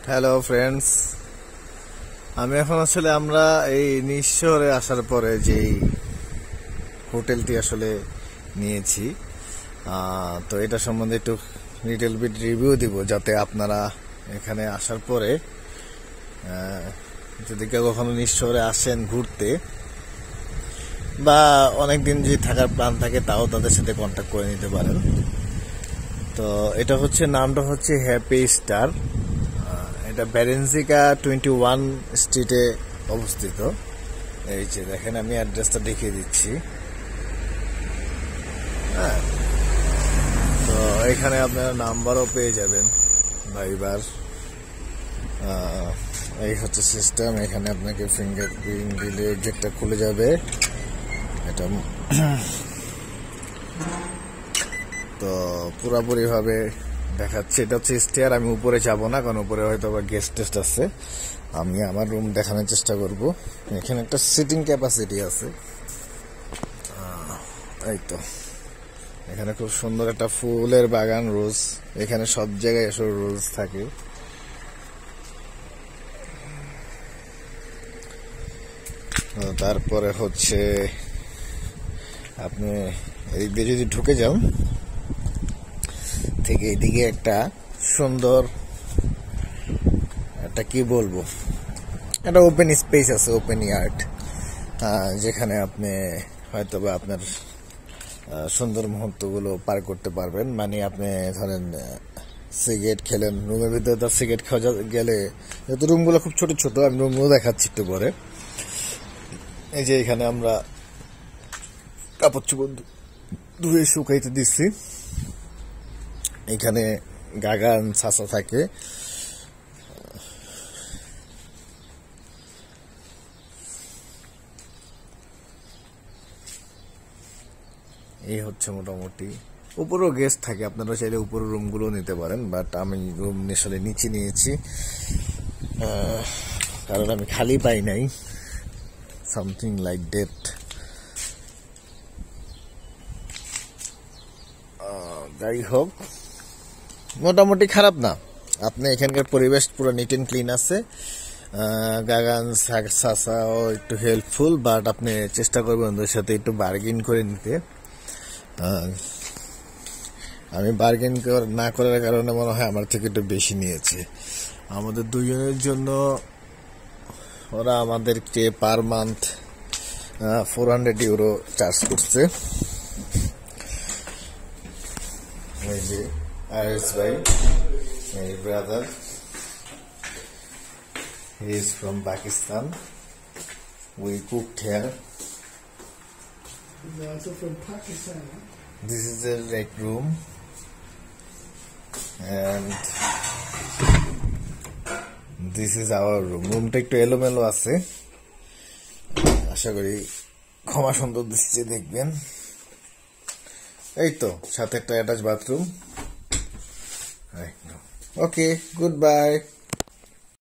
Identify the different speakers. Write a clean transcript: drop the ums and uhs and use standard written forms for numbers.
Speaker 1: Hello friends, আমি এখন আসলে আমরা এই নিজ শহরে আসার পরে যেই হোটেলটি আসলে নিয়েছি, তো এটা সম্বন্ধে একটু লিটল বিট রিভিউ দিব, যাতে আপনারা এখানে আসার পরে যদি কেউ কখনো নিজ শহরে আসেন ঘুরতে বা অনেকদিন যদি থাকার প্ল্যান থাকে, তাও তাদের সাথে কন্ট্যাক্ট করে নিতে পারেন। তো এটা হচ্ছে, নামটা হচ্ছে হ্যাপি স্টার। এটা বেরেনজিকা 21 স্ট্রিটে অবস্থিত। এই যে দেখেন, আমি অ্যাড্রেসটা দেখিয়ে দিচ্ছি। হ্যাঁ, তো এখানে আপনারা নাম্বারও পেয়ে যাবেন ভাইবার। এই হচ্ছে সিস্টেম। এখানে আপনাকে ফিঙ্গারপ্রিন্ট দিলে গেটটা খুলে যাবে। এটা তো পুরাপুরি ভাবে দেখাচ্ছে। এটা হচ্ছে স্টেয়ার। আমি উপরে যাব না, কারণ উপরে হয়তো বা গেস্ট টেস্ট আছে। আমি আমার রুম দেখানোর চেষ্টা করব। এখানে একটা সিটিং ক্যাপাসিটি আছে। এই তো, এখানে খুব সুন্দর একটা ফুলের বাগান, রোজ। এখানে সব জায়গায় এসব রোজ থাকে। তারপরে হচ্ছে আপনি এদিক দিয়ে যদি ঢুকে যান, থেকে এদিকে একটা সুন্দর একটা কি বলবো, একটা ওপেন স্পেস আছে, ওপেন ইয়ার্ড, যেখানে আপনি হয়তো বা আপনার সুন্দর মুহূর্তগুলো পার করতে পারবেন। মানে আপনি ধরেন সিগারেট খেলেন, রুমের ভিতরে তার সিগারেট খাওয়া গেলে, যেহেতু রুমগুলো খুব ছোট ছোট, আমি রুমগুলো দেখাচ্ছি একটু পরে। এই যে এখানে আমরা কাপড় চোপড় ধুয়ে শুকাইতে দিচ্ছি। এখানে গাগান ছাঁচা থাকে। এই হচ্ছে মোটামুটি। উপরেও গেস্ট থাকে, আপনারা চাইলে উপরের রুমগুলো নিতে পারেন, বাট আমি রুম আসলে নিচে নিয়েছি, কারণ আমি খালি পাই নাই, সামথিং লাইক ডেট। যাই হোক, মোটামুটি খারাপ না। আপনি এখানকার পরিবেশ পুরো নিট এন্ড ক্লিন আছে। গাগান সাসাও একটু হেল্পফুল, বাট আপনি চেষ্টা করবেন ওদের সাথে একটু বার্গেন করে নিতে। আমি বার্গেন না করার কারণে মনে হয় আমার থেকে একটু বেশি নিয়েছে। আমাদের দুজনের জন্য ওরা আমাদেরকে পার মান্থ 400 ইউরো চার্জ করছে। এই যে আরিস ভাই, my brother, he is from Pakistan. We cooked here.
Speaker 2: He's also from Pakistan.
Speaker 1: This is the leg room, and this is our room. রুমটা একটু এলোমেলো আছে, আশা করি ক্ষমা সুন্দর দৃষ্টি দেখবেন। এই তো, সাথে একটা অ্যাটাচ বাথরুম। ওকে, গুড বাই।